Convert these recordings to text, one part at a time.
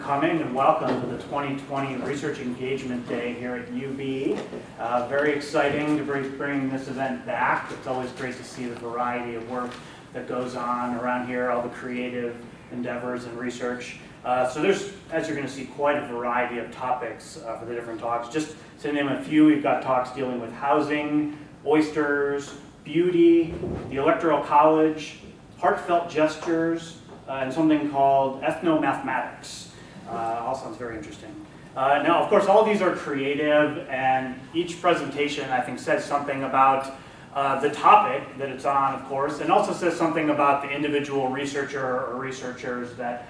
coming and welcome to the 2020 Research Engagement Day here at UB. Very exciting to bring this event back. It's always great to see the variety of work that goes on around here, all the creative endeavors and research. So there's, as you're going to see, quite a variety of topics for the different talks. Just to name a few, we've got talks dealing with housing, oysters, beauty, the Electoral College, heartfelt gestures, and something called ethnomathematics. All sounds very interesting. Now, of course, all of these are creative, and each presentation, I think, says something about the topic that it's on, of course, and also says something about the individual researcher or researchers that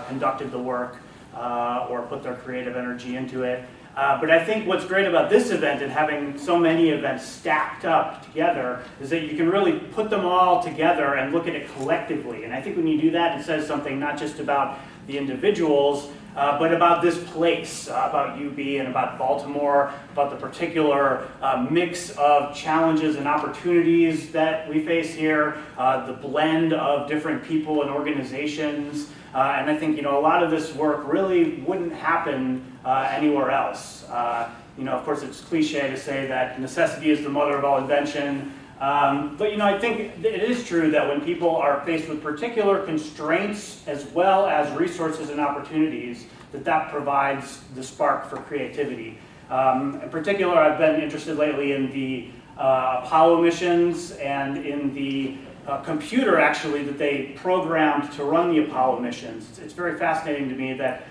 conducted the work or put their creative energy into it. But I think what's great about this event and having so many events stacked up together is that you can really put them all together and look at it collectively. And I think when you do that, it says something not just about the individuals, but about this place, about UB and about Baltimore, about the particular mix of challenges and opportunities that we face here, the blend of different people and organizations. And I think, a lot of this work really wouldn't happen anywhere else. Of course, it's cliche to say that necessity is the mother of all invention. But I think it is true that when people are faced with particular constraints as well as resources and opportunities, that provides the spark for creativity. In particular, I've been interested lately in the Apollo missions and in the computer, actually, that they programmed to run the Apollo missions. It's very fascinating to me that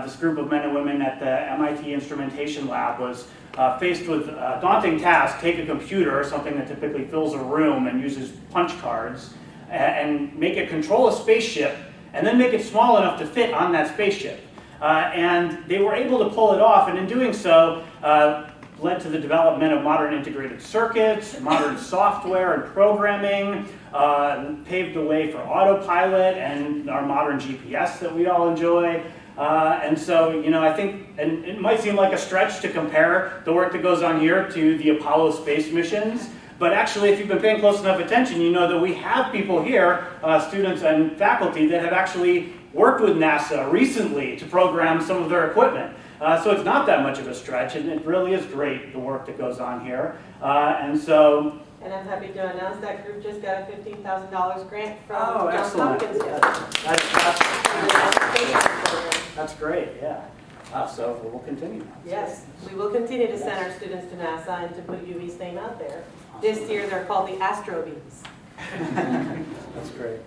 this group of men and women at the MIT Instrumentation Lab was faced with a daunting task: take a computer, something that typically fills a room and uses punch cards, and make it control a spaceship, and then make it small enough to fit on that spaceship. And they were able to pull it off, and in doing so, led to the development of modern integrated circuits, modern software and programming, paved the way for autopilot and our modern GPS that we all enjoy. And so, I think, and it might seem like a stretch to compare the work that goes on here to the Apollo space missions, but actually, if you've been paying close enough attention, you know that we have people here, students and faculty, that have actually worked with NASA recently to program some of their equipment. So it's not that much of a stretch, and it really is great, the work that goes on here. And I'm happy to announce that group just got a $15,000 grant from Johns excellent. Hopkins. That's great, yeah. So we'll continue. Yes, we will continue to send our students to NASA and to put UV's name out there. This year they're called the Astrobeams. That's great.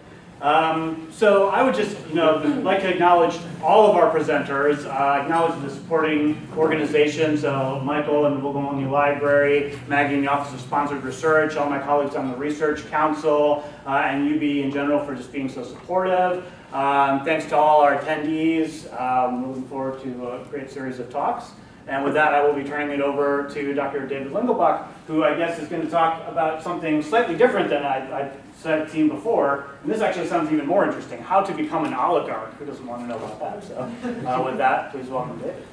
So I would just, like to acknowledge all of our presenters, acknowledge the supporting organizations, so Michael and the Bogomolny Library, Maggie in the Office of Sponsored Research, all my colleagues on the Research Council, and UB in general for just being so supportive. Thanks to all our attendees. I'm looking forward to a great series of talks. And with that, I will be turning it over to Dr. David Lingelbach, who I guess is going to talk about something slightly different than I've seen before. And this actually sounds even more interesting: how to become an oligarch. Who doesn't want to know about that? So with that, please welcome David.